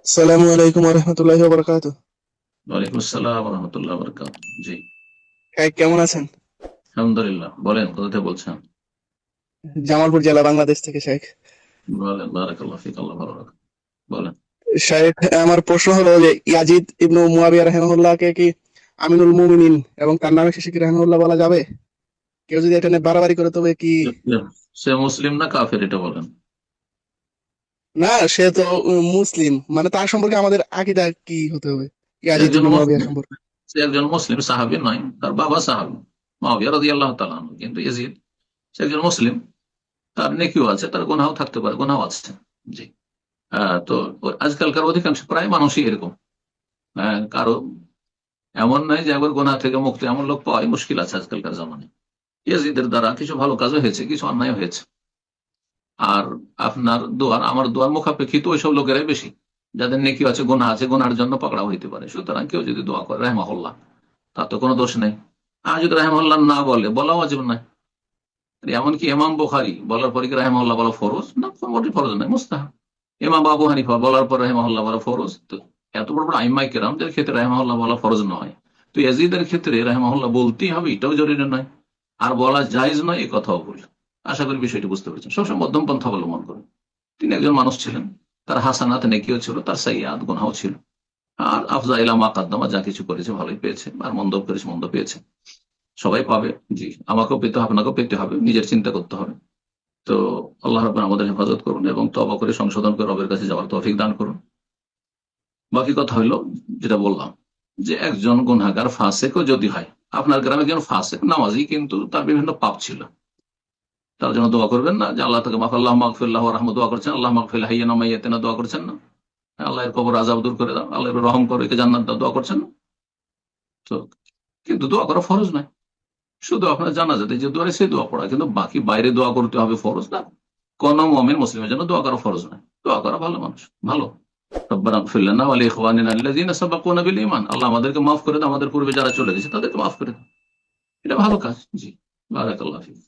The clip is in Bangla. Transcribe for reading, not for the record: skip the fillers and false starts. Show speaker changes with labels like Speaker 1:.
Speaker 1: আসসালামু আলাইকুম রহমতুল্লাহি ওয়া বারাকাতুহু।
Speaker 2: ওয়ালাইকুম আসসালাম রহমতুল্লাহ বরকাত। জি,
Speaker 1: কেমন আছেন?
Speaker 2: আলহামদুলিল্লাহ। বলেন, কোথা থেকে বলছেন?
Speaker 1: জামালপুর জেলা, বাংলাদেশ থেকে শেখ।
Speaker 2: বলেন, বারাকাল্লাহ ফিক, আল্লাহ ভালো রাখুন। বলেন।
Speaker 1: শেখ, আমার প্রশ্ন হলো যে ইয়াজিদ ইবনু মুয়াবিয়া রাহিমাহুল্লাহকে কি আমিনুল মুমিনিন এবং তার নামে শেষে কি রাহিমাহুল্লাহ বলা যাবে? কেউ যদি এটা নিয়ে বাড়াবাড়ি করে তবে কি?
Speaker 2: সে মুসলিম না কাফের, এটা বলেন।
Speaker 1: না, সে তো মুসলিম, মানে তার সম্পর্কে আমাদের আকীদা কি হতে হবে
Speaker 2: সে
Speaker 1: ইয়াজিদ
Speaker 2: একজন
Speaker 1: ইবনু মুয়াবিয়া
Speaker 2: মুসলিম।
Speaker 1: সম্পর্কে?
Speaker 2: সে একজন মুসলিম, সাহাবী নয়, তার বাবা সাহাবী মুআবিয়া রাদিয়াল্লাহু তাআলা আনহু। কিন্তু ইয়াজিদ সে একজন মুসলিম, তার নেকিও আছে, তার গুনাহও থাকতে পারে, গুনাহও আছে। জি। তো আজকালকার অধিকাংশ প্রায় মানুষই এরকম। কারো এমন নয় যে একবার গুনাহ থেকে মুক্তি, এমন লোক পাওয়াই মুশকিল আছে আজকালকার জামানায়। ইয়াজিদের দ্বারা কিছু ভালো কাজও হয়েছে, কিছু অন্যায় হয়েছে। আর আপনার দোয়ার আমার দোয়ার মুখাপেক্ষিত ওইসব লোকেরাই বেশি, যাদের নেকি আছে, গুনাহ আছে, গুনার জন্য পকড়া হইতে পারে। সুতরাং কেউ যদি দোয়া করে রাহমাহুল্লাহ, তার তো কোনো দোষ নেই। আর যদি রাহমাহুল্লাহ না বলে, বলা ওয়াজিব নাই। এমনকি ইমাম বুখারী বলার পরে কি রাহমাহুল্লাহ বলা ফরজ? না, মোটেই ফরজ নয়, মুস্তাহাব। ইমাম আবু হানিফা বলার পর রাহমাহুল্লাহ বলা ফরজ। তো এত বড় বড় আইম্মায়ে কেরামদের ক্ষেত্রে রাহমাহুল্লাহ বলা ফরজ নয়, তো ইয়াজিদের ক্ষেত্রে রাহমাহুল্লাহ বলতেই হবে, এটাও জরুরি নয়। আর বলা জায়েজ নয়, এই কথাও ভুল। আশা করি বিষয়টি বুঝতে পেরেছেন। সবসময় মধ্যম পন্থা অবলম্বন করুন। তিনি একজন মানুষ ছিলেন, তার হাসানাত নেকিও ছিল, তার সাইয়াত গুনাহও ছিল। আর আফজাইলা মা কাদ্দামা, যা কিছু করেছে ভালোই পেয়েছে, আর মন্দ করেছে মন্দ পেয়েছে। সবাই পাবে। জি, আমাকেও পেতে হবে, আপনাকেও পেতে হবে, নিজের চিন্তা করতে হবে। তো আল্লাহ রাব্বুল আমাদের হেফাজত করুন এবং তওবা করে সংশোধন করে রবের কাছে যাওয়ার তৌফিক দান করুন। বাকি কথা হইলো, যেটা বললাম, যে একজন গুনাহগার ফাসেকও যদি হয়, আপনার গ্রামে একজন ফাসেক নামাজি, কিন্তু তার বিভিন্ন পাপ ছিল, তার জন্য দোয়া করবেন না যে আল্লাহ তাকে মাফ, আল্লাহ মাগফিরাল্লাহু ওয়ারহামহু দোয়া করছেন, আল্লাহ মাগফির হাইয়্যিনা মাইয়্যিতিনা দোয়া করছেন না? আল্লাহ এর কবর আযাব দূর করে দাও, আল্লাহ এর রহম করো, একে জান্নাত দাও, দোয়া করছেন না? তো কিন্তু দোয়া করা ফরজ নয়। শুধু আপনার জানাজাতে যে দোয়া, সেই দোয়া পড়া, কিন্তু বাকি বাইরে দোয়া করতে হবে ফরজ না। কোন মুমিন মুসলিমের জন্য দোয়া করা ফরজ নয়। দোয়া করা ভালো, মানুষ ভালো। রব্বানা ইগফির লানা ওয়া লিইখওয়ানিনা আল্লাযীনা সাবাকুনা বিল ঈমান, আল্লাহ আমাদেরকে মাফ করে দাও, আমাদের পূর্বে যারা চলে গেছে তাদেরকে মাফ করে দাও। এটা ভালো কাজ। জি, বারাকাল্লাহু ফিক।